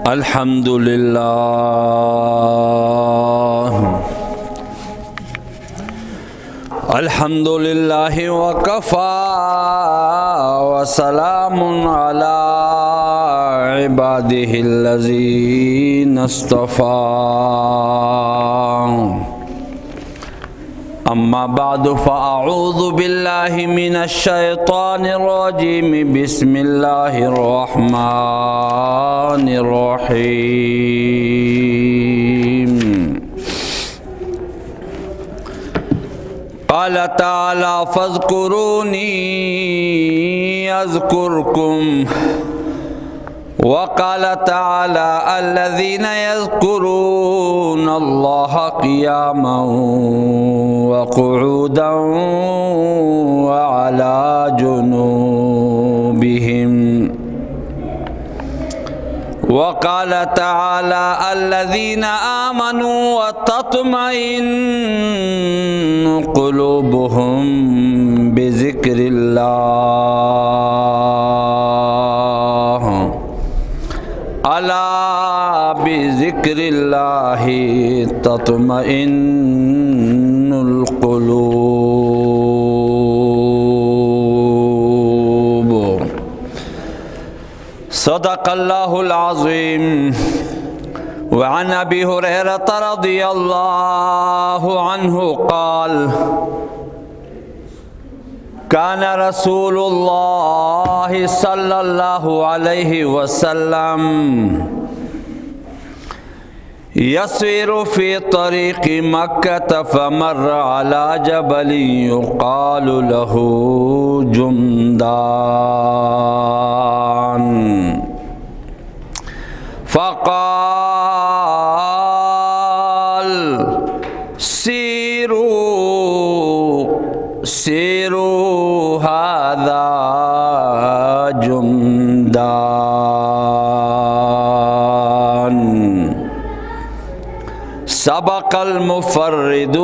अल्हम्दुलिल्लाह वकफ़ा वसलामुन अला इबादिहिल्लज़ीना इस्तफ़ा अम्मा बादु फ़अऊज़ु बिल्लाहि मिनश शैतानिर रजीम बिस्मिल्लाहिर रहमानिर रहीम। क़ाल तआला फ़ज़्कुरूनी अज़्कुरकुम वक़ाल तआला अल्लज़ीना यज़्कुरूना अल्लाह क़ियामन व क़ुऊदन व अला जुनूबिहिम वक़ाल तआला अल्लज़ीना आमनू व तत्मइन्नु क़ुलूबुहुम बिज़िक्रिल्लाह अला बिज़िक्रिल्लाहि तत्मइन्नुल क़ुलूब। सदक़ल्लाहुल अज़ीम। व अन अबी हुरैरह रज़ियल्लाहु अन्हु क़ाल कान रसूलुल्लाह सल्लल्लाहु अलैहि वसल्लम यसीरु फी तरीक़ि मक्कत फमर्र अला जबलिन युक़ालु लहू जुमदान फ़क़ाल सीरू सीरू हाज़ा जुमदान सबक़ल मुफ़र्रिदून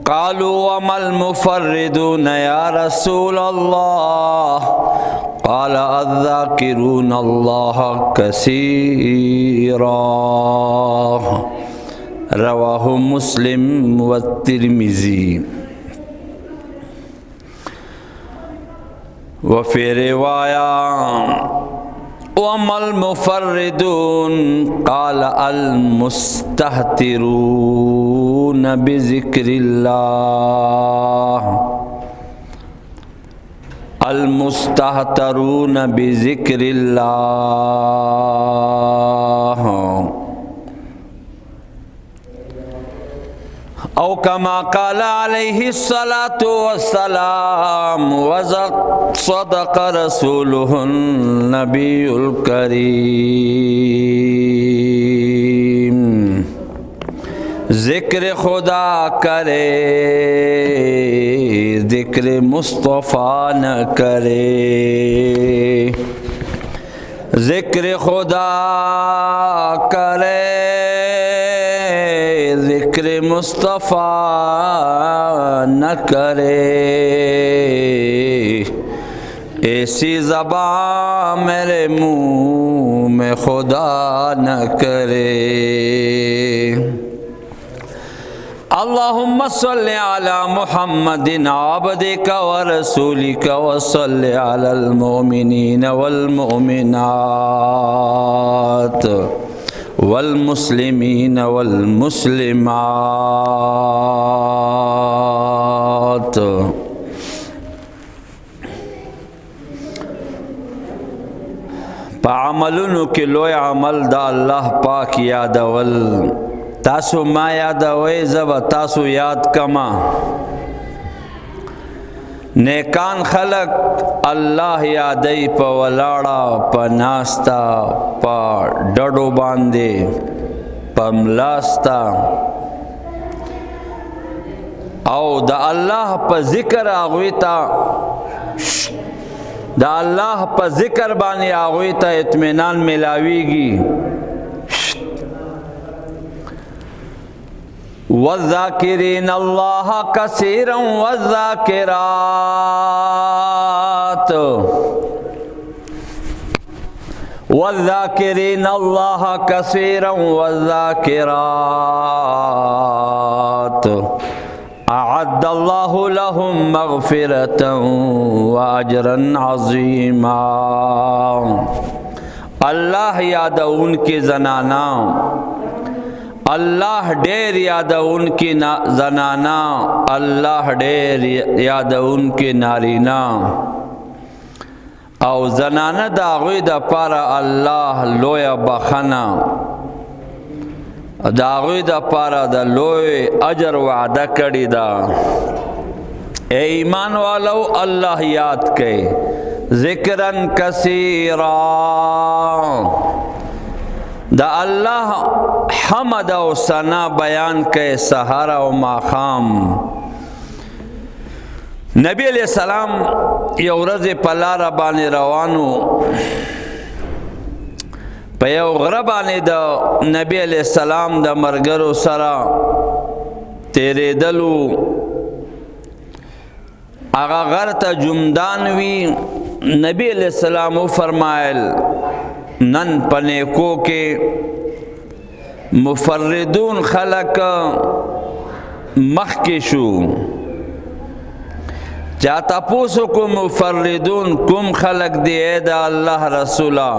क़ालू वमल मुफ़र्रिदून या रसूलल्लाह क़ाल अज़्ज़ाकिरून अल्लाह कसीरा रवाहु मुस्लिम व तिर्मिज़ी। वफ़ी रिवाया वमल मुफ़र्रिदून क़ाल अल मुस्तहतिरून बिज़िक्रिल्लाह अल मुस्तहतरून बिज़िक्रिल्लाह औ कमा क़ाल अलैहिस्सलातु वस्सलाम सदक़ रसूलुहुन नबियुल करीम। ज़िक्र खुदा करे ज़िक्र मुस्तफ़ा न करे, ज़िक्र खुदा करे ज़िक्र मुस्तफ़ा न करे, ऐसी ज़बान मेरे मुँह में खुदा न करे। अल्लाहुम्मा सल्लि अला मुहम्मदिन अब्दिका व रसूलिका व सल्लि अलल मोमिनीन वल मोमिनात वल मुस्लिमीन वल मुस्लिमात। पामलुनु के लोय अमल दा अल्लाह पाक यादवल तासु मा यादवै जब तासु याद कमा। नेकान खलक अल्लाह यादई प वलाड़ा प नास्ता प डडो बांधे प मलास्ता औ द अल्लाह प जिक्र आगुता द अल्लाह प जिक्र बानी आगुता इत्मीनान मिलावीगी। वज़ाकिरीन अल्लाह कसीरन वज़ाकिरात वज़ाकिरीन अल्लाह कसीरन वज़ाकिरात अअद्दल्लाहु लहुम मग़फ़िरतन व अजरन अज़ीमा। अल्लाह यादउन की जनाना, अल्लाह ढेर यादउन की जनाना, अल्लाह ढेर यादउन की नारीना। और जनाना दाग़ी दा पारा अल्लाह लोया बखना, दाग़ी दा पारा दा लोए अजर वादा कड़ी दा। ए ईमान वालो अल्लाह याद के ज़िक्रन कसीरा, दा अल्लाह हमद और सना बयान के सहारा व माखाम। नबी अलैहिस्सलाम यौ रज़ पलारा बाने रवानू, पे यौ गरा बाने दा नबी अलैहिस्सलाम दा मरगरो सरा तेरे दलू। आगा घर ता जुमदानवी नबी अलैहिस्सलाम फरमायल नन पने को के मुफर्रिदून खलक मखकेशु। चाहता पूछो को मुफर्रिदून कुम खलक दिए दा अल्लाह रसूला।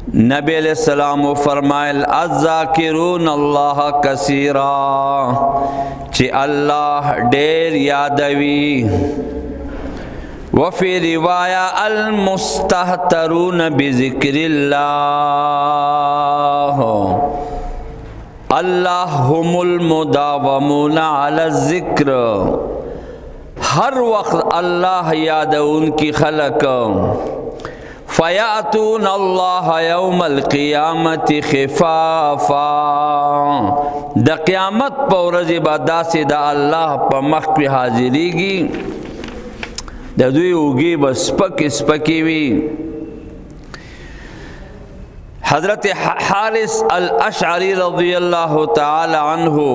नबी अलैहिस्सलाम फरमायल अज़्ज़ाकिरून अल्लाह कसीरा, चे अल्लाह ढेर यादवी। वफ़ी रिवाया अल मुस्तहतरून बिज़िक्रिल्लाह, अल्लाह हुमुल मुदावमून अला ज़िक्र। हर वक्त अल्लाह याद उनकी खलक। फ़यातून अल्लाह यौमल क़ियामति खिफ़ाफ़ा, द क़यामत पौरज़ बदा से द अल्लाह प मख पे हाजिरीगी, द दुई उगी बस पक स्पकी वी। हज़रत हारिस अल अशअरी रज़ियल्लाहु ताला अन्हु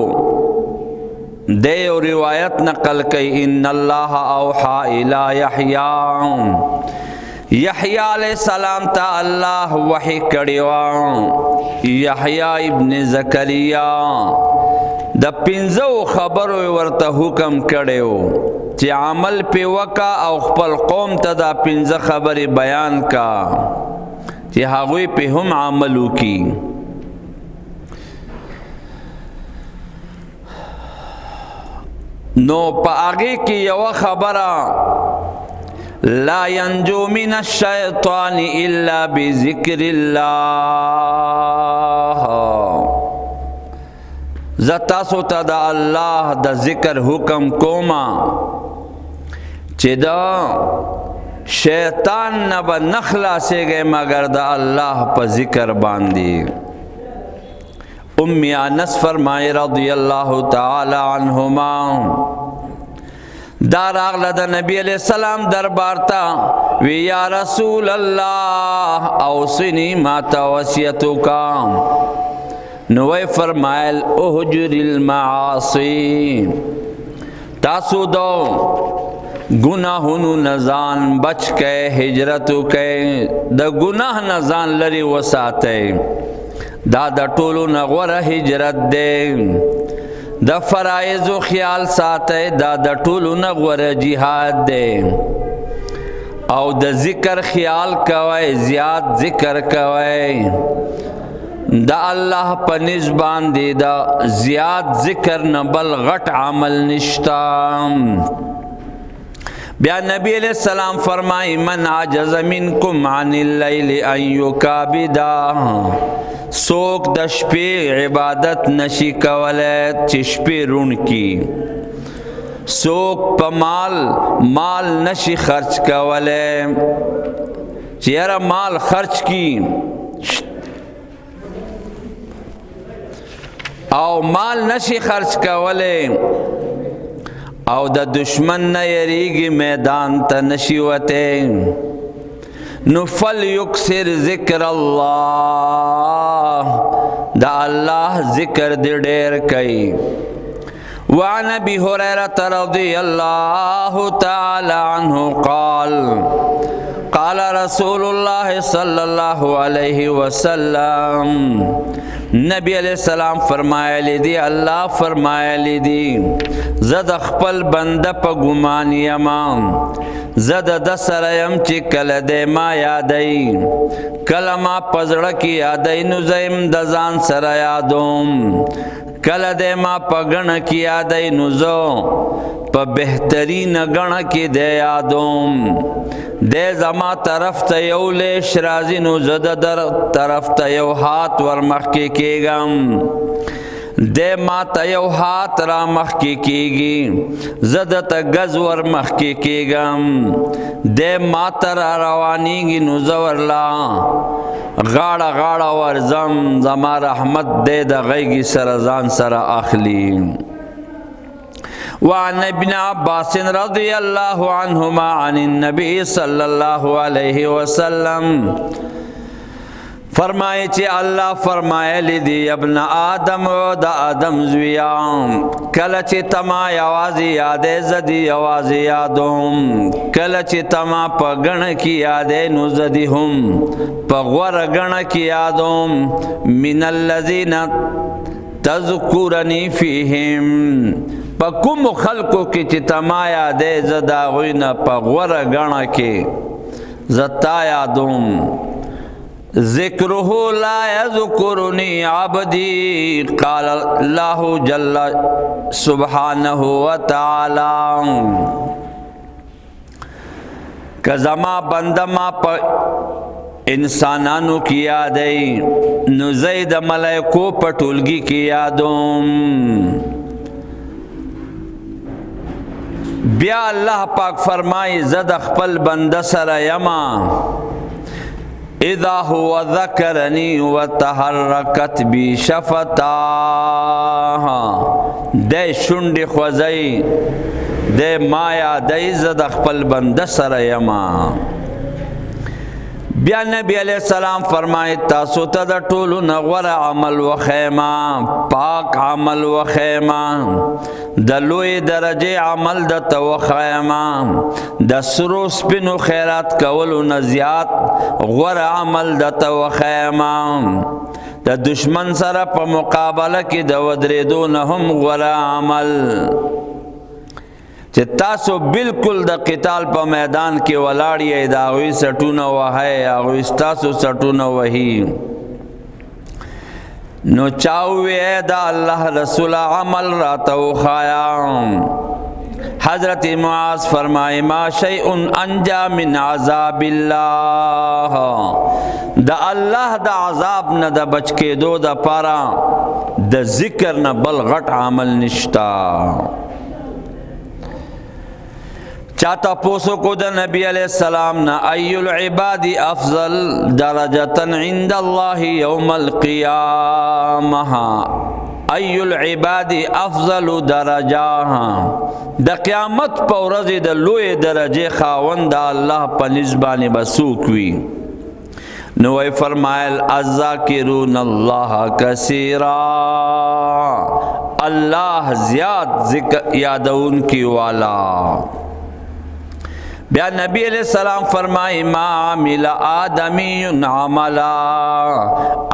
दे और रिवायत नकल कई इन्नल्लाह औहा इला यहया, यहया अलैहिस्सलाम ता अल्लाह वही कड़िवा। यहया इब्न ज़करिया द पिंजो खबरो वर्ता हुक्म कड़ेओ चे अमल पे वका और खपल कौम तदा पिंज खबर बयान का चे हागुई पे हम अमलू की। नो पागे की यवा खबरा ला यंजू मिनश शैतानी इल्ला बिज़िक्रिल्लाह, ज़तासो तदा अल्लाह द ज़िक्र हुक्म कोमा चिदा शैतान नब नखला से गए मगर द अल्लाह पर ज़िक्र बांधी। उम्मी अनस फरमाए रज़ियल्लाहु ताला अन्हुमा, दाराग लदा नबी अलैहिस्सलाम दरबार ता वे या रसूल अल्लाह औसिनी माता वसियतु का। नुवे फरमायल उहजुरिल मासी, तासु दो गुनाहुनु नजान बच के हिजरतु के, द गुनाह नजान लरी वसाते दादा टोलू नगवर हिजरत दे, द फराइज़ो ख्याल साते दादा टोलू नगवर जिहाद दे। और द ज़िक्र ख्याल कवै ज़ियाद ज़िक्र कवै, द अल्लाह पर निज़बान दे द ज़ियाद ज़िक्र न बल गट अमल निश्ता। ब्या नबी अलैहिस्सलाम फरमाई मन आजज़ मिनकुम अनिल लैलि अन युकाबिदा, सोक दशपे इबादत नशी कवलत चिशपे रुण की, सोक पमाल माल नशी खर्च कवले चेहरा माल खर्च की और माल नशी खर्च कवले और द दुश्मन न यरीगी मैदान त नशीवते। नुफल युक्सिर ज़िक्र अल्लाह, द अल्लाह ज़िक्र दे ढेर कई। वान अबी हुरैरा रज़ियल्लाहु ताला अन्हु क़ाल قال رسول الله صلی اللہ علیہ وسلم نبی علیہ السلام فرمایلی دی اللہ فرمایلی دی زد خپل بنده پا گمان یمام زد د سره یم چې کله دی ما یادی کله ما پزړه کې یادی نو زیم د ځان سره یادوم کله دی ما په ګڼه کې یادی نو زه په بهترین ګڼه کې دی یادوم دی زما طرف ته یو لیش راځي نو زه د در طرف ته یو هات ورمخکې کېږم دے ما تا یو ہاتھ را مخکی کیگی زدت گز ور مخکی کیگم دے ما تا را روانیگی نوزور لا غاڑا غاڑا ورزم زما رحمت دے دا غیگی سرزان سر اخلی وعن ابن عباس رضی اللہ عنہما عن النبی صلی اللہ علیہ وسلم فرمائے چی اللہ فرمائے لیدی ابن آدم و دا آدم زویام کل چی تما یوازی یادے زدی یوازی یادوم کل چی تما پا گن کی یادے نو زدی ہم پا غور گن کی یادوم من اللذین تذکرنی فیہم پا کم خلقو کی چی تما یادے زدا غوین پا غور گن کی زتا یادوم ذکرہ لا یذکرنی عبدی قال اللہ جل سبحانہ وتعالی کہ زما بندہ ما پا انسانانو کی یادئی نزید ملائکو پٹولگی کی یادوم بیا اللہ پاک فرمائی زد اخپل بندہ سر یما اذا هو ذکرنی وتحرکت بی شفتاہ دے شنڈ خوزی دے مایا دے زد اخپل بند سر یما بیا نبی علیہ السلام فرمائے تاسو تا دا طولو نغور عمل و خیمہ پاک عمل و خیمہ دا لوی درجے عمل دا تو خیمہ دا سرو سپنو خیرات کولو نزیات غور عمل دا تو خیمہ دا دشمن سر پا مقابلہ کی دا ودریدو نهم غور عمل چې تاسو بالکل د قتال په میدان کې ولاړی دا غوي سټونه وهي او تاسو سټونه وهي نو چاوي دا الله رسول عمل راتو خیام حضرت معاذ فرمائے ما شیء انجا من عذاب اللہ دا اللہ دا عذاب نہ دا بچ کے دو دا پارا دا ذکر نہ بل غٹ عمل نشتا چاہتا پوسو کو دا نبی علیہ السلام نا ای العباد افضل درجتن عند اللہ یوم القیامہ ای العباد افضل درجہ دا قیامت پا ورزی دا لوی درجے خاون دا اللہ پا نزبانی بسوکوی نوی فرمائل الذاکرون اللہ کثیرا اللہ زیاد یادون کی والا بیا نبی علیہ السلام فرمائی ما عمل آدمی عملا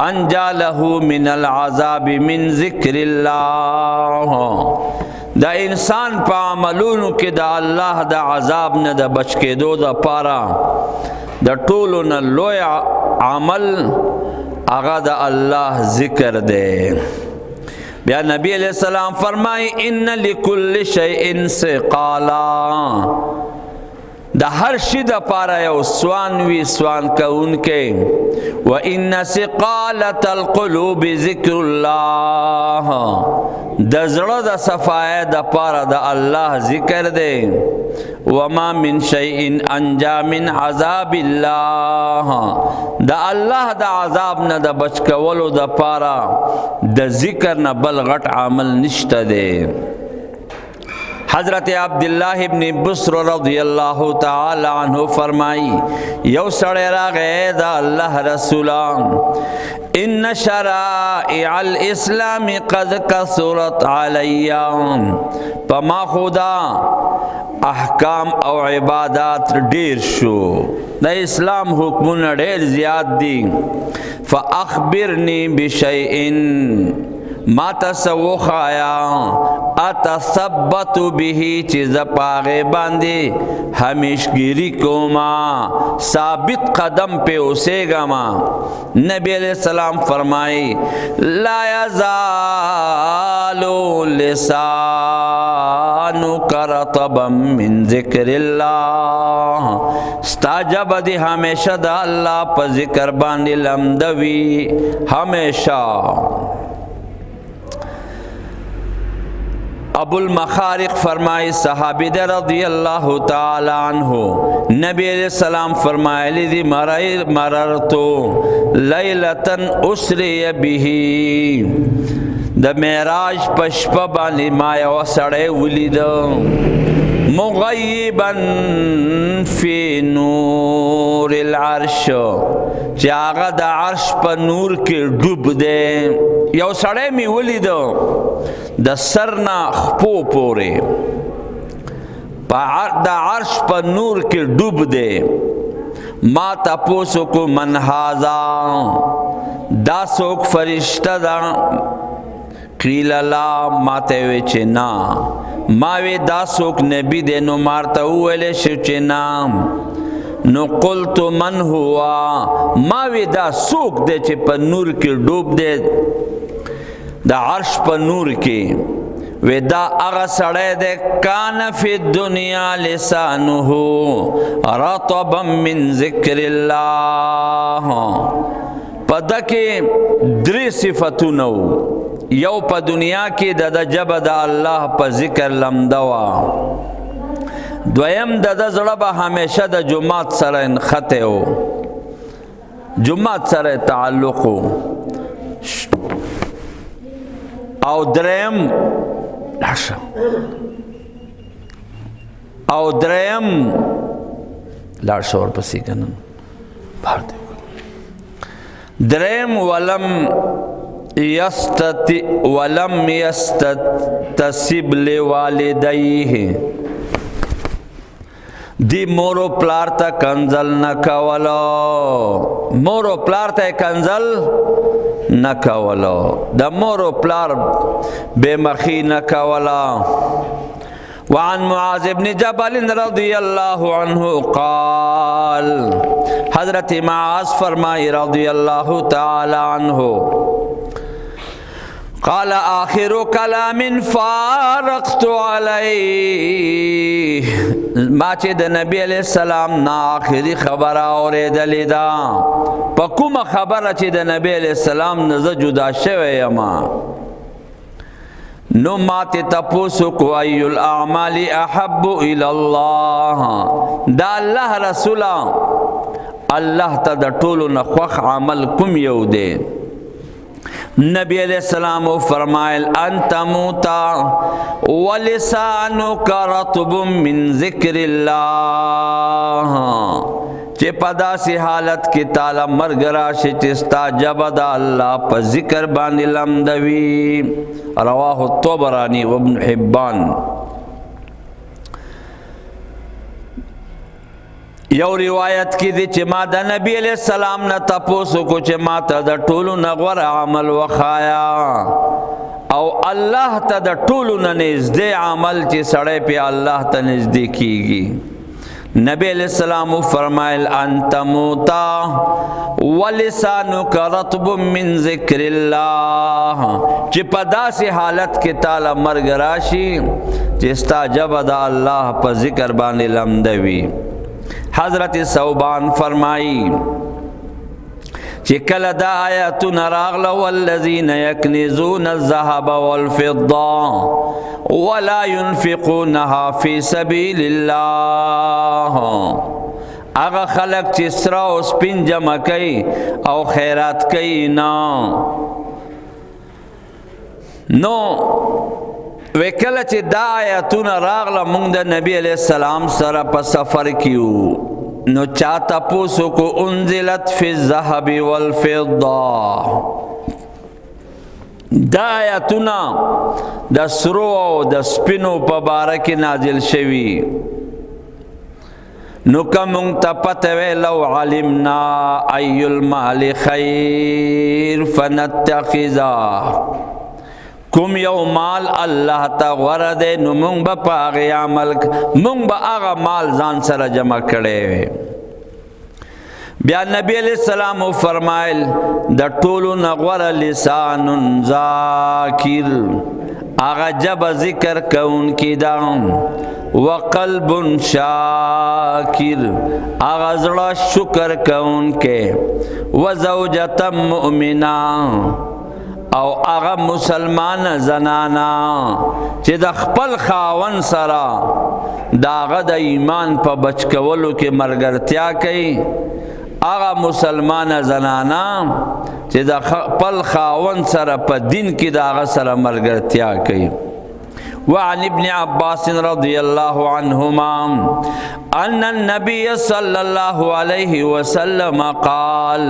انجا له من العذاب من ذکر اللہ دا انسان پا عملونو کے دا اللہ دا عذاب نہ دا بچ کے دو دا پارا دا طولو نہ لوی عمل آغا دا اللہ ذکر دے بیا نبی علیہ السلام فرمائی ان لکل شیء سقالا دا ہر شی دا پارا یو سوان وی سوان کا ان کے وَإِنَّ سِقَالَةَ الْقُلُوبِ ذِكْرُ اللَّهِ دا زڑا دا صفائے دا پارا دا اللہ ذکر دے وَمَا مِن شَيْءٍ أَنْجَى مِنْ عَذَابِ اللَّهِ دا اللہ دا عذاب نہ دا بچ کولو دا پارا دا ذکر نہ بل غٹ عمل نشتا دے حضرت عبداللہ ابن بسر رضی اللہ تعالی عنہ فرمائی یو سڑے راغے دا اللہ رسولان ان شرائع الاسلام قد کثرت علیام پما خدا احکام او عبادات ډیر شو دا اسلام حکمونه ډیر زیات دي فاخبرنی بشیء ما تسوخ آیا اتثبت به چیز پاغے باندے ہمیشگیری کو ما ثابت قدم پہ اسے گا ما نبی علیہ السلام فرمائی لا یزال لسانک رطبا من ذکر اللہ استاجب دی ہمیشہ دا اللہ پا ذکر باندے لمدوی ہمیشہ ابو المخارق فرمائے صحابی دے رضی اللہ تعالی عنہ نبی علیہ السلام فرمائے لیدی مررتو لیلتن اسری بہی دا معراج پشپا بانی مایا و سڑے ولید مغیبا فی نور العرش چاگا دا عرش پا نور کے ڈوب دے یو سڑے می ولید دا سرنا خپو پورے دا عرش پا نور کے ڈوب دے ما تپوسو کو من ہازا دا سوک فرشتہ دا قیل لا ماتے ویچے نا ماوی دا سوک نبی دے نو مارتا ہوئے شوچے نام نو قلتو من ہوا ماوی دا سوک دے چے پا نور کے ڈوب دے دا عرش پا نور کی وی دا اغا سڑے دے کان فی الدنیا لسانہو رطبا من ذکر اللہ پا دا کے دری صفتو نو یو پا دنیا کی دا دا جب دا اللہ پا ذکر لمدوا دویم دا دا زڑبا ہمیشہ دا جماعت سر انخطے ہو جماعت سر تعلق ہو او دریم لارشا اور پسی کنن بھار دیو دریم ولم یستتصب لوالدیه دی مورو پلار تا کنزل نکولو مورو پلار تا کنزل نکولو دا مورو پلار بے مخی نکولا وعن معاذ بن جبل رضی اللہ عنہ قال حضرت معاذ فرمائی رضی اللہ تعالی عنہ قال آخر کلام فارقت علیہ ماچے دا نبی علیہ السلام نا آخری خبر آورے دلی دا پکوم خبر چے دا نبی علیہ السلام نزا جدا شوے یما نو ماتے تپوسو کو ای الاعمال احب الاللہ دا اللہ رسولا اللہ تا دا طولو نخوخ عمل کم یو دے نبی علیہ السلام فرمائل انت موتا ولسانک رطب من ذکر اللہ چے پدا سی حالت کی تالا مرگ راشی چستا جبدا اللہ پا ذکر باندی لمدوی رواہ الطبرانی وابن حبان یو روایت کی دی چه ما دا نبی علیہ السلام نا تپوسو کو چه ما تا دا طولو نغور عمل وخایا او اللہ تا دا طولو نزدے عمل چه سڑے پہ اللہ تا نزدے کی گی نبی علیہ السلام فرمائل انت موتا ولسانک رطب من ذکر اللہ چه پدا سی حالت کے تالا مرگ راشی چستا جب دا اللہ پا ذکر بانے لمدوی حضرت ثوبان فرمائی چکل دا آیت نراغل والذین یکنزون الذهب والفضة ولا ينفقونها في سبيل الله اغا خلق چسرا و سپین جمع کئی او خیرات کئی نا نو وکله چې دا آیاتونه راغله مونږ د نبی علیہ السلام سره په سفر کیو نو چا تپوسو کو انزلت فی الذهب والفضه دا آیاتونه د سرو او د سپینو په باره کې نازل شوي نو که مونږ ته پته وی لو علمنا ای المال خیر فنتخذا کوم یو مال الله ته غوره دی نو مونږ به په هغې عمل مونږ به هغه مال ځان سره جمع کړی وی بیا نبی علیہ السلام فرمایل د ټولو نه غوره لسان ذاکر هغه ژبه ذکر کوونکی ده وقلب شاکر هغه زړه شکر کوونکی وزوجة مؤمنه او هغه مسلمان زنانا چې د خپل خاون سره د هغه د ایمان په بچ کولو کې ملګرتیا کوي هغه مسلمان زنانا چې د خپل خاون سره په دین کې د هغه سره ملګرتیا کوي وعن ابن عباس رضی اللہ عنہما ان النبی صلی اللہ علیہ وسلم قال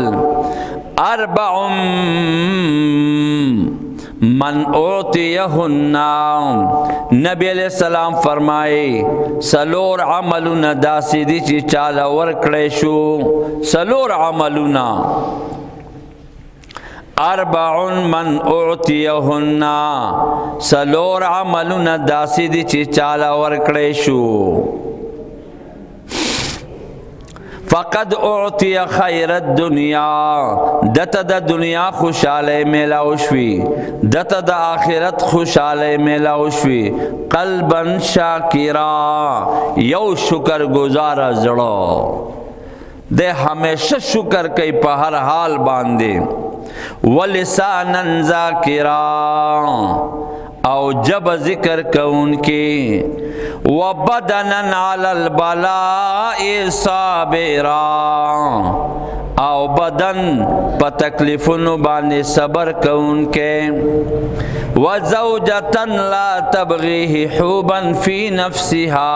اربع من اعطیہن نبی علیہ السلام فرمائے سلور عملنا داسی دی چی چالا ورکڑے شو سلور عملنا اربع من اعطیہن سلور عملنا داسی دی چی چالا ورکڑے شو فقد اعطی خیر الدنیا دت د دنیا خوشاله میلاوشوی دت د آخرت خوشاله میلاوشوی قلبا شاکرا یو شکر گزار زړه دے ہمیشہ شکر کئی په هر حال باندې ولسانا ذاکرا او جب ذکر کون کی وبدنا علی البلاء صابرا او بدن پا تکلیفونو باندې صبر کون کے وزوجتا لا تبغیه حوبا فی نفسها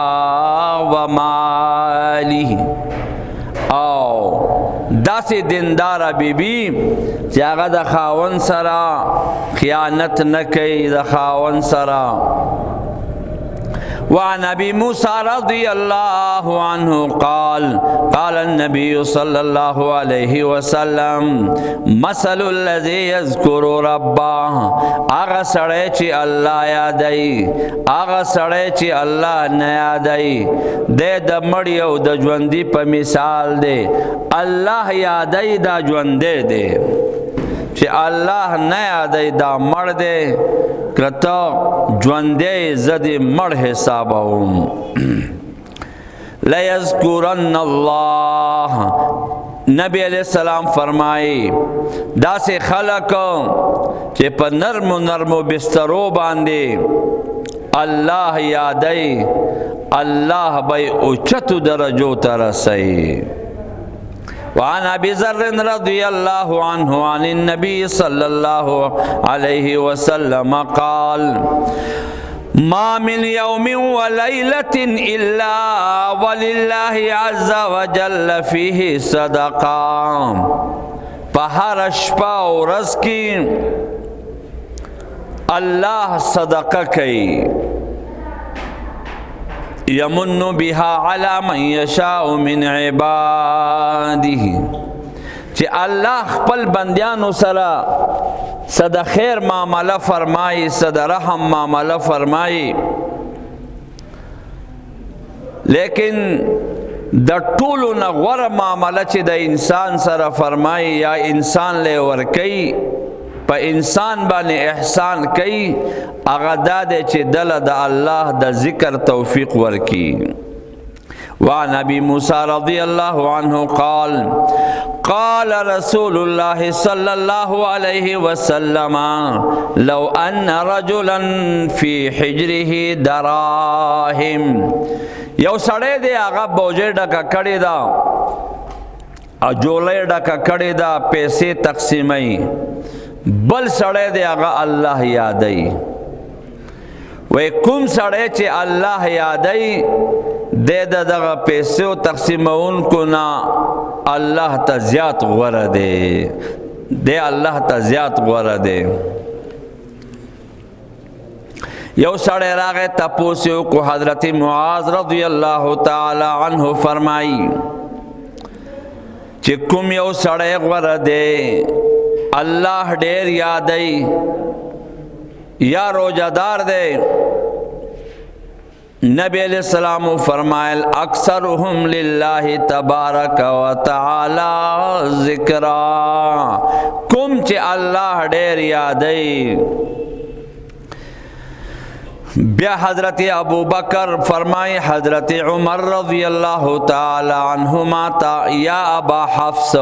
وماله او داسې دینداره بیبی چې هغه د خاون سره خیانت نه کوي د خاون سره وعن ابي موسى رضي الله عنه قال قال النبي صلى الله عليه وسلم مثل الذي يذكر ربه اغه سړی چې الله یادای اغه سړی چې الله نه یادای د مړی او د ژوندۍ په مثال دی الله یادای دا ژوندۍ دی چې الله نه یادای دا مړ دی کتا ژوندۍ زدی مړ حسابوم لا یذکرن الله نبی علیہ السلام فرمائی دا سے خلق چې په نرمو نرمو بسترو باندې الله یادای الله به اوچتو درجو ته رسي وعن ابي ذر رضي الله عنه عن النبي صلى الله عليه وسلم قال ما من يوم وليلة إلا ولله عز وجل فيه صدقة پہر شپا و رز کی اللہ صدقہ کی یمن بها على من یشاء من عباده چې الله خپل بندیانو سره صد خیر معاملہ فرمائی صد رحم معاملہ فرمائی لیکن د ټولو نه غوره معاملہ چې د انسان سره فرمائی یا انسان له ورکی په انسان باندې احسان کوي هغه دا دی چې دله د الله د ذکر توفیق ورکی وعن ابي موسى رضي الله عنه قال قال رسول الله صلى الله عليه وسلم لو ان رجلا في حجره دراهم یو سړی دی هغه بوجه ډکه کړې ده اجولې ډکه کړې ده پیسې تقسیمای بل سړی دی هغه الله یادای وی کوم سړی چې الله یادی د دغه پیسو تقسیمونکو نه الله ته زیات غوره دی الله ته زیات غوره دی. یو سړی راغی تپوس یې وکړو حضرت معاذ رضی الله تعالی عنہ فرمایي چې کوم یو سړی غوره دی الله ډیر یادی یا روزدار دی؟ نبی علیہ السلام فرمائل اکثرهم للہ تبارک و تعالی ذکرا، کم چے اللہ ڈیر یادی. بیا حضرت ابو بکر فرمائے حضرت عمر رضی اللہ تعالی عنہما تا یا ابا حفص،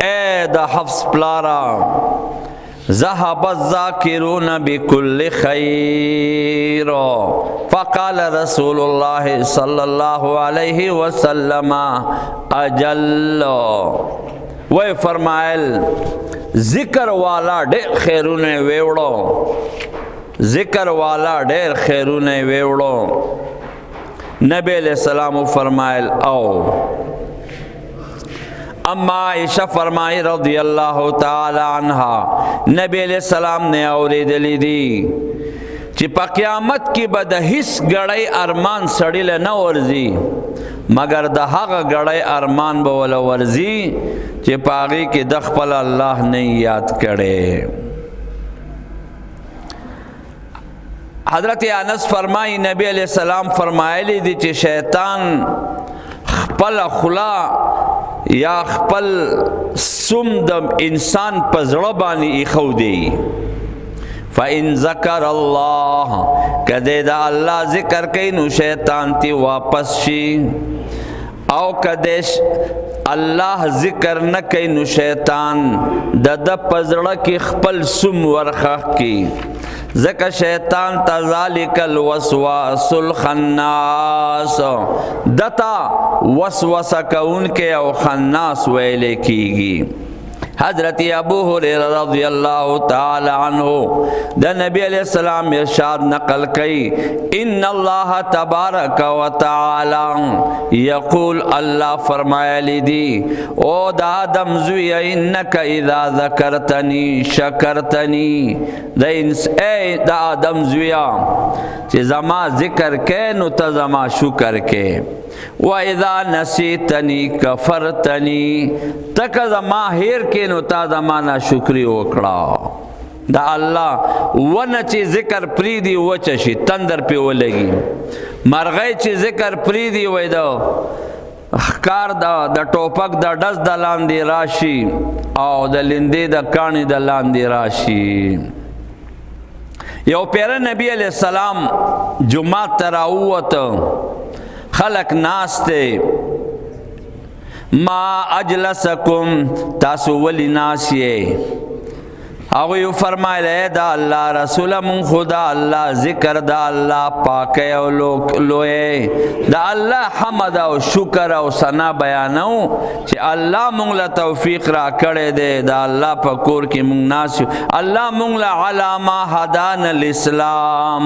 اے دا حفص پلارا، ذهب الذاکرون بكل خیر، فقال رسول اللہ صلی اللہ علیہ وسلم اجل. وہ فرمائل ذکر والا ډېر خیرونه ویوړو، ذکر والا ډېر خیرونه ویوړو. نبی علیہ السلام فرمائل او اما عائشہ فرمائی رضی اللہ تعالی عنہا، نبی علیہ السلام نے اوریدلی دی چې په قیامت کې به د هیڅ ګړی ارمان سړی له نه ورځي مگر د هغه ګړی ارمان به وله ورځي چې په هغې کې د خپل الله نه یاد کړی. حضرت انس فرمائی نبی علیہ السلام فرمایلی دی چې شیطان خپل خلا یا خپل سم د انسان په زړه باندې ایښو دی. فإن ذکر الله، کدے دا اللہ ذکر کئی نو شیطان تی واپس شی، او کدے اللہ ذکر نہ کئی نو شیطان د پزړه کی خپل سم ورخه کی. ذکر شیطان تا ذالک الوسواس الخناس، دتا وسوسہ کون کے او خناس ویلے کیگی. حضرت ابو ہریرہ رضی اللہ تعالی عنہ دا نبی علیہ السلام ارشاد نقل کئی ان اللہ تبارک و تعالی یقول، اللہ فرمایا لی دی او دا آدم زوی انکا اذا ذکرتنی شکرتنی، اے دا آدم زویا چی زما ذکر کے نو تا زما شکر کے، وَإِذَا نَسِيتَنِي كَفَرْتَنِي، تک زما ہیر کے نو تا زمانا شکری وکڑا. دا اللہ ون چی ذکر پریدی وچشی تندر پی ولگی، مرغی چی ذکر پریدی وی دا خکار دا ٹوپک دا ڈز دا لاندی راشی او دا لندی دا کانی دا لاندی راشی. یو پیرا نبی علیہ السلام جمعہ تراوت، خلق ناستے، ما اجلسکم تاسو ولی ناسیے. اگوی فرمائے اے دا اللہ رسول من خدا اللہ ذکر دا اللہ پاکے او لوئے دا اللہ حمد او شکر او ثنا بیانو چی اللہ منگلا توفیق را کڑے دے. دا اللہ پاکور کی منگ ناسیو، اللہ منگلا علامہ حدان الاسلام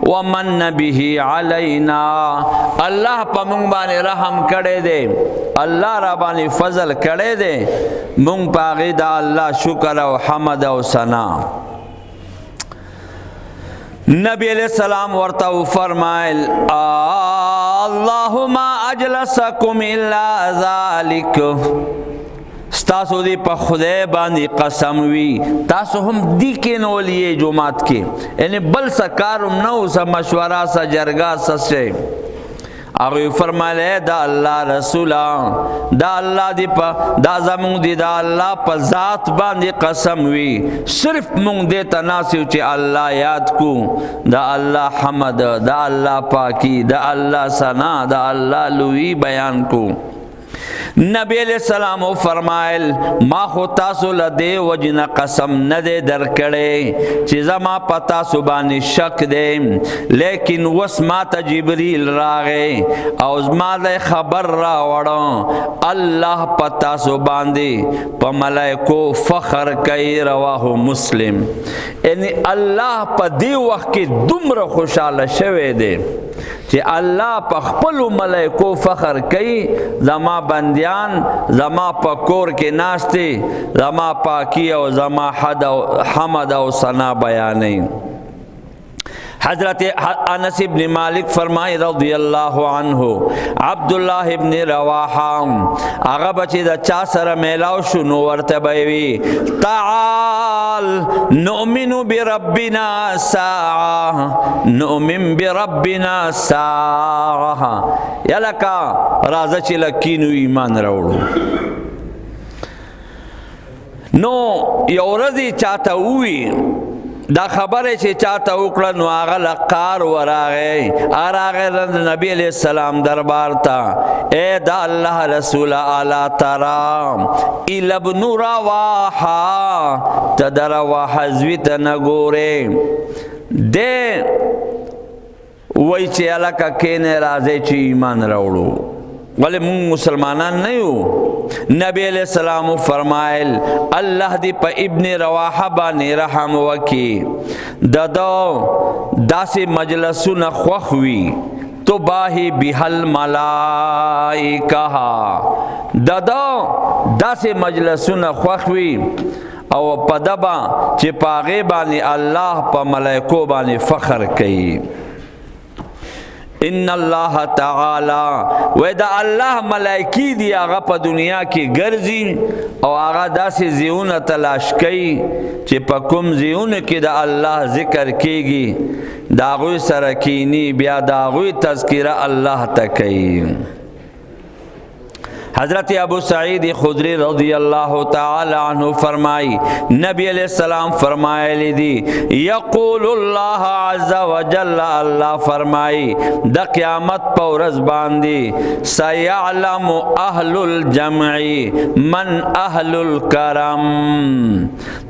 ومن به علینا، اللہ پا منگ بانے رحم کڑے دے، اللہ را بانے فضل کڑے دے، منگ پاگی دا اللہ شکر او حمد او ثنا. نبی علیہ السلام ورتو فرمائل اللہم اجلسکم الا ذالک، ستاسو دی پا خدای باندی قسم وی تاسو ہم دی کے نولیے جماعت کے، یعنی بل سا کارم نو سا مشورہ سا جرگا سا سے. اگوی فرمائے دا اللہ رسولہ دا اللہ دی پا دا زمون دی دا اللہ پا ذات باندی قسم وی صرف مونگ دے تناسیو چی اللہ یاد کو، دا اللہ حمد، دا اللہ پاکی، دا اللہ ثنا، دا اللہ لوی بیان کو. نبی علیہ السلام فرمایل ما خو تاسو لدے وجنا قسم نه دے درکړې چې زما پتا سبحان شک دے، لیکن وس ما ته جبريل راغې او زما له خبر را وړو الله پتا سو باندې په ملائکو فخر کوي، رواه مسلم. یعنی الله په دی وخت کې دومره خوشاله شوه دی چې الله په خپل ملائکو فخر کوي، زما بندیان زما په کور کې ناشته زما پاکی او زما حمد او ثنا بیانې. حضرت انس ابن مالک فرمائے رضی اللہ عنہ عبداللہ ابن رواحہ آغا بچی دا چا سر میلاو شنو ورتبیوی تعال نؤمن بربنا ساعہ نؤمن بربنا ساعہ یا لکا رازا چی لکینو ایمان روڑو. نو یو رضی چاہتا ہوئی دا خبره چې چاته وکړه نو هغه لقار وراغی نبی علیہ السلام دربار ته، اے دا الله رسول اعلی ترام الی ابن رواحه ته در رواحه زوی ته نه ګورې دې وای چې الکه کینه راځي چې ایمان راوړو، ولی مون مسلمانان نه یو. نبی علیہ السلام فرمائل اللہ دی پا ابن رواحہ بانی رحم وکی ددو داسی مجلسون خوخوی تو باہی بیحل ملائکہ ددو داسی مجلسون خوخوی او پا دبا چی پاغی بانی اللہ پا ملائکو بانی فخر کئی. ان اللہ تعالی ویدہ اللہ ملائکی دی آغا پا دنیا کی گرزی او آغا دا سی زیون تلاش کئی چی پا کم زیون کی دا اللہ ذکر کی گی دا غوی سرکینی بیا دا غوی تذکرہ اللہ تکی. حضرت ابو سعید خدری رضی اللہ تعالی عنہ فرمائی نبی علیہ السلام فرمائے لی دی یقول اللہ عز وجل اللہ فرمائی دا قیامت پورز باندی سیعلم اہل الجمع من اہل الکرم.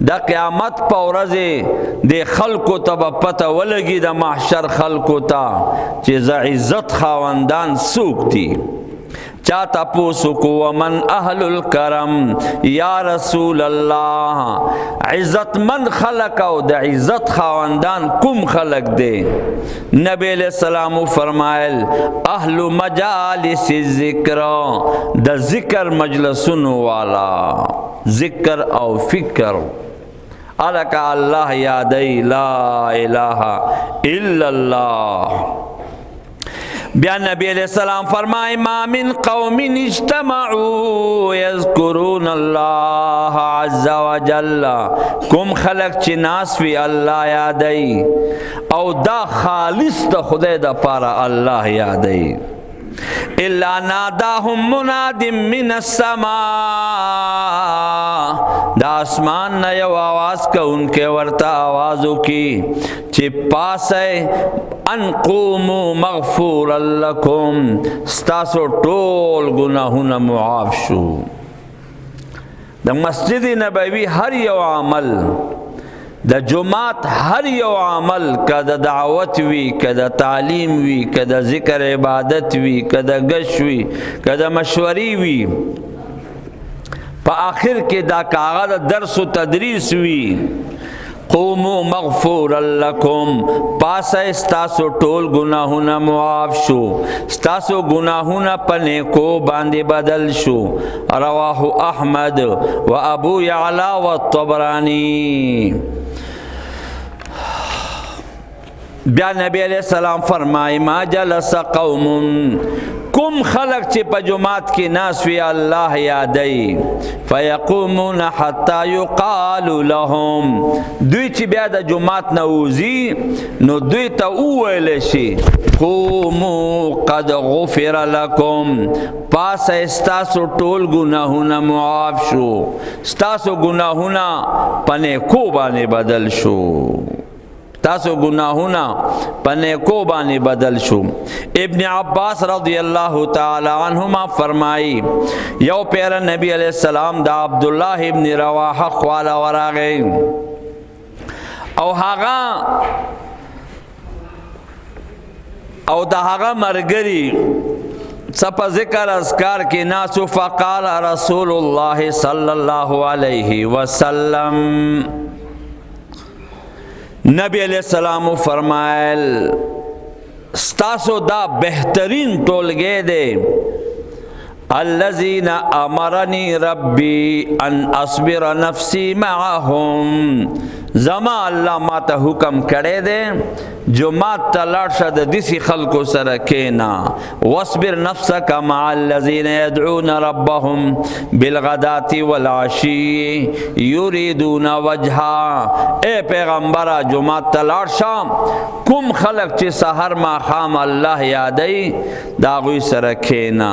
دا قیامت پورز دے خلقو تبا پتہ ولگی دا محشر خلقو تا چیز عزت خواندان سوک تی. چاہتا پوسو کو ومن اہل الکرم یا رسول اللہ عزت من خلق او دا عزت خواندان کم خلق دے. نبی علیہ السلام فرمائل اہل مجالس الذکر دا ذکر مجلسن والا ذکر او فکر الکا اللہ یادی لا الہ الا اللہ. بیا نبی علیہ السلام فرمائے ما من قوم اجتمعوا یذکرون اللہ عز وجل کم خلق چی ناسوی اللہ یادئی او دا خالص دا خدای دا پارا اللہ یادئی الا ناداهم مناد من السماء دا آسمان نا یو آواز کا ان کے ورطا آوازو کی چی پاس ہے ان قومو مغفور لکم ستاسو ٹول گناہونا معاف شو. دا مسجد نبوی ہر یو عمل دا جماعت ہر یو عمل کا دا دعوت وی کا دا تعلیم وی کا دا ذکر عبادت وی کا دا گش وی کا دا مشوری وی پا آخر کے دا کاغذ درس و تدریس وی قومو مغفور لکم پاسا استاسو ٹول گناہونا معاف شو استاسو گناہونا پنے کو باندے بدل شو. رواہ احمد و ابو یعلا و الطبرانی. بیا نبی علیہ السلام فرمائی ما جلس قوم کم خلق چی پا جماعت کی ناسوی اللہ یادئی فیقومون حتی یقال لهم دوی چی بیا دا جماعت نوزی نو دوی تا اویلشی قومو قد غفر لکم پاس استاسو ٹول گناہونا معاف شو استاسو گناہونا پنے کو بانے بدل شو. تاسو گناہونا پنے کو بانی بدل شو. ابن عباس رضی اللہ تعالی عنہما فرمائی یو پیر نبی علیہ السلام دا عبداللہ ابن رواحہ خوالا وراغی او دا هغه مرګري سپا ذکر اذکار کی ناسو فقال رسول الله صلی الله علیه وسلم نبی علیہ السلام فرمائل ستاسو دا بہترین ٹولگے دے الذین امرنی ربی ان اصبر نفسی معهم زما اللہ ما تا حکم کرے دے جو ما تلاڑ شد دیسی خلقو سرکینا واصبر نفسک مع الذین يدعون ربهم بالغداة والعشی یریدون وجہا. اے پیغمبرہ جو ما تلاڑ شام کم خلق چی سحر ما خام اللہ یادئی داغوی سرکینا.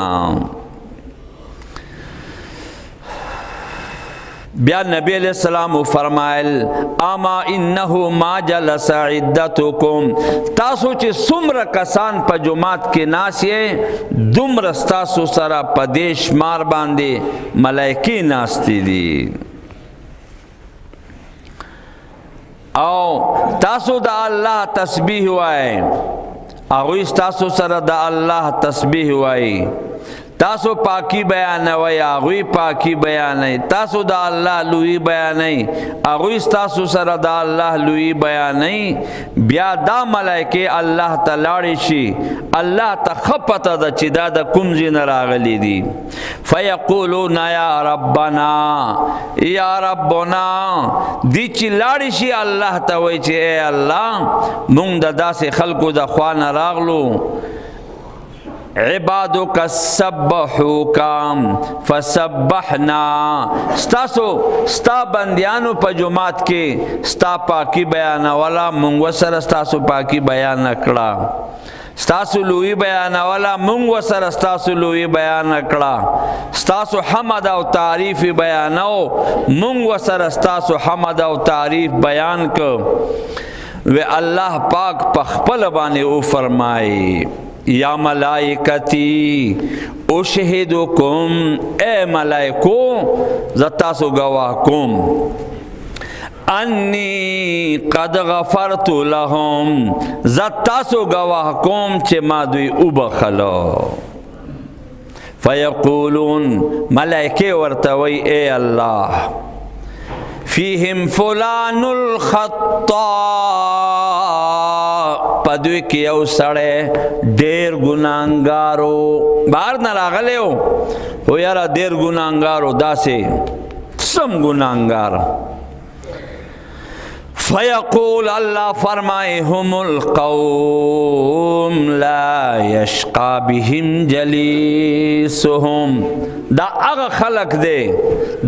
بیا نبی علیہ السلام فرمائل اما انہو ما جلس عدتکم تاسو چی سمر کسان پا جماعت کے ناسیے دمر ستاسو سرا پا دیش مار باندے ملائکی ناستی دی. او تاسو دا اللہ تسبیح ہوئے اگوی ستاسو سرا دا اللہ تسبیح ہوئے تاسو پاکی بیانوی اغوی پاکی بیانی تاسو دا اللہ لوی بیانی اغوی تاسو سر دا اللہ لوی بیانی. بیا دا ملائکے اللہ تلاڑی شی اللہ تخپت دا چی دا دا کمزی نراغلی دی فیقولون یا ربنا یا ربنا دی چی لاڑی شی اللہ تاوی چی اے اللہ مونگ دا سے خلقو دا خوان راغلو عبادک سبحوکام فسبحنا ستاسو ستا بندیانو پا جماعت کے ستا پاکی بیانا والا منگو سر ستاسو پاکی بیان اکڑا ستاسو لوی بیانا والا منگو سر ستاسو لوی بیان اکڑا ستاسو حمد و تعریف بیاناو منگو سر ستاسو حمد و تعریف بیان کو وی اللہ پاک پخپل بانے او فرمائی یا ملائکتی اشہدکم اے ملائکو زتاسو گواہ کم انی قد غفرت لهم زتاسو گواہ کم چے ما دوی اوبخلو. فیقولون ملائکے ورتوی اے اللہ فیہم فلان الخطا پدوی کی یو سڑے دیر گناہگارو باہر نہ راغلے ہو یارا دیر گناہگارو دا سے سم گناہگار. فیقول اللہ فرمائے ہم القوم لا یشقا بہم جلیسہم دا اغا خلق دے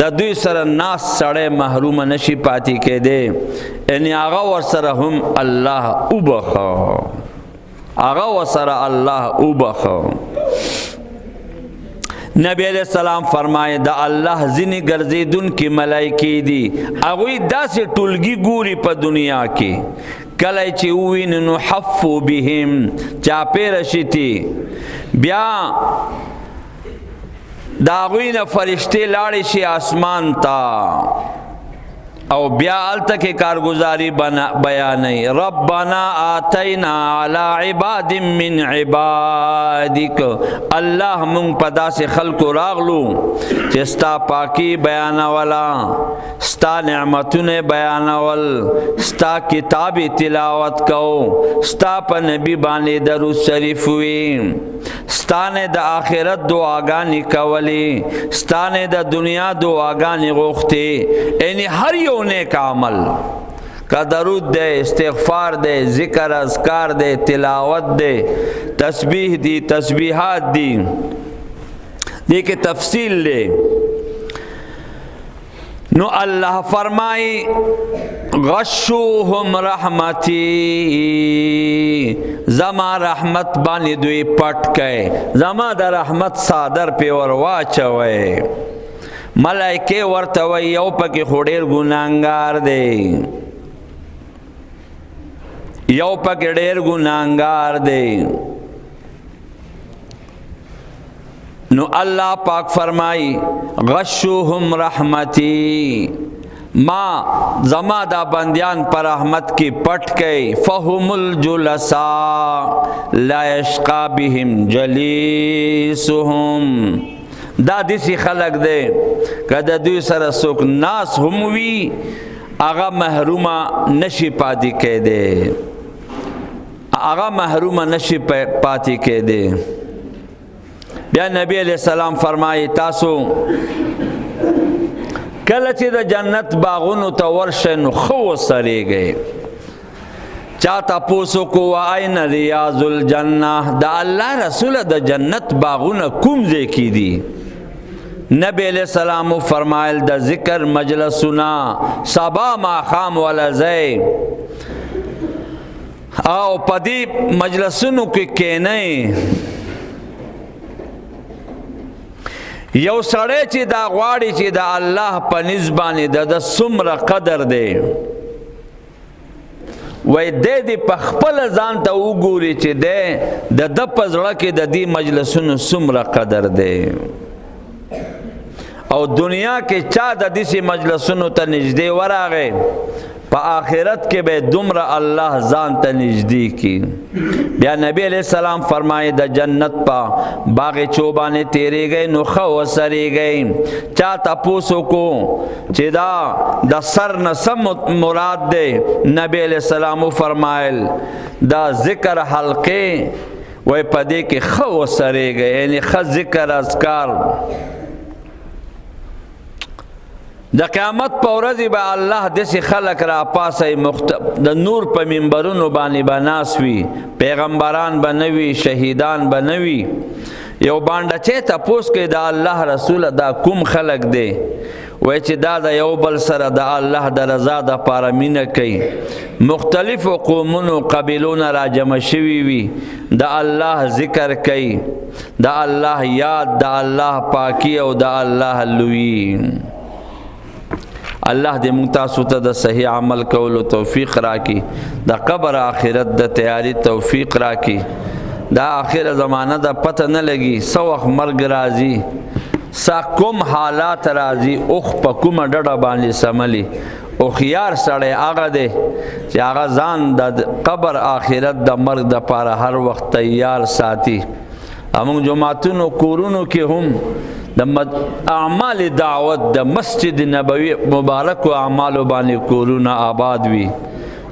دا دوی سر ناس سڑے محروم نشی پاتی کے دے یعنی آغا ورسر ہم اللہ اوبخو آغا ورسر اللہ اوبخو. نبی علیہ السلام فرمائے دا اللہ زنی گرزیدن کی ملائکی دی اگوی دا سے ٹولگی گوری پا دنیا کی کلی چی اوین نحفو بہم چاپی رشیتی بیا دا اگوی نا فرشتے لاڑی شی آسمان تا او بیا علتا کے کارگزاری بیانی ربنا آتینا علی عباد من عبادک اللہ منگ پدا سے خلق راغلو چستا پاکی بیانا والا ستا نعمتون بیانا وال ستا کتابی تلاوت کو ستا پا نبی بانی درود شریف ہوئی ستانے دا آخرت دعاگانی کولی ستانے دا دنیا دعاگانی غوختی یعنی ہر یو نیک عمل کا درود دے استغفار دے ذکر اذکار دے تلاوت دے تسبیح دی تسبیحات دی دیکھ تفصیل لے نو اللہ فرمائی غشوہم رحمتی زما رحمت بانی دوی پٹ کئے زما دا رحمت صادر پی ورواچوئے ملائکے ورتوئی یو پکی خوڑیر گناہگار دے یو پکې ډېر ګناهګار دی. نو الله پاک فرمائی غشوهم رحمتی، ما زما دا بندیان پر رحمت کی پٹ گئی. فهم الجلساء لا یشقا بهم جلیسهم، دا دیسی خلق دے کہ دا دوی سر سوک ناس هم وی آغا محرومہ نشی پاتی کے دے، آغا محرومہ نشی پاتی کے دے. بیا نبی علیہ السلام فرمائی تاسو کله چې د جنت باغونو ته ورشئ نو ښه وسرېږئ. چا تپوسو کو واینا ریاض الجنه، د الله رسوله د جنت باغونه کوم ځای کې دي؟ نبی علیہ السلام فرمایل د ذکر مجلسونه سبا ماښام والا ځای، او په دې مجلسونو کې کینئ. یو سړی چې دا غواړي چې د الله په نسبت باندې د څومره قدر دی، وای د په خپل ځان ته وګوري چې د په زړه کې د دې مجلسونو څومره قدر دی. او دنیا کې چا د دې مجلسونو ته نږدې ورغی، په آخرت کې به دومره الله ځان ته نږدې کی. بیا نبی علیہ السلام فرمائے د جنت پا باغ چوبانے تیرے گئے نو خو سرے گئے. چا تپوسو کو چی دا سر نسم مراد دے، نبی علیہ السلام فرمائل دا ذکر حلقے وی پدے کے خو سرے گئے، یعنی خ ذکر اذکار. د قیامت په ورځ به الله داسې خلق را پاسي د نور په منبرونو باندې به ناست وي، پیغمبران به نه وي، شهیدان به نه وي. یو بانډچی تپوس کوي د الله رسوله دا کوم خلق دی؟ وایي چې دا د یو بل سره د الله د رضا دپاره مینه کوي. مختلفو قومونو قبیلونه را جمع شوي وي، د الله ذکر کوي، د الله یاد، د الله پاکی او د الله لوی. الله دې موږ تاسو ته د صحیح عمل کولو توفیق راکړي، د قبر آخرت د تیاری توفیق راکړي. دا آخر زمانه د پته نه لګي څه وخت مرګ راځي، سا کوم حالات راځي، اوخ په کومه ډډه باندې سملي. هوښیار سړی هغه دی چې هغه ځان د قبر آخرت د مرګ دپاره هر وخت تیار ساتي. زموږ جوماتونو کورونو کې هم د اعمال دعوت د مسجد نبوی مبارک و اعمالو باندې کورونه آباد وي.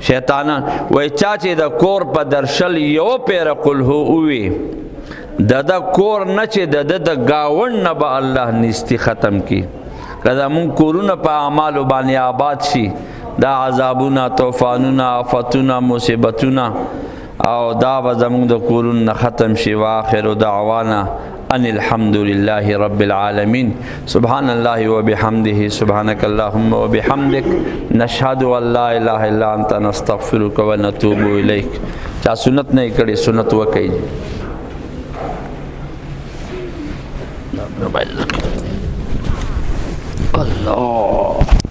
شیطانان وای چا چې د کور په درشل یو پیر قل هو اوی د کور نه چې د گاون نه به الله نیستی ختم کی. کله مون کورونه په اعمالو باندې آباد شي، دا عذابونه، طوفانونه، آفتونه، مصیبتونه او دا به زمونږ د کورونو نه ختم شي. واخر دعوانا ان الحمد لله رب العالمين. سبحان الله وبحمده، سبحانك اللهم وبحمدك، نشهد ان لا اله الا انت، نستغفرك ونتوب اليك. چا سنت نہیں کړي سنت وکړي. الله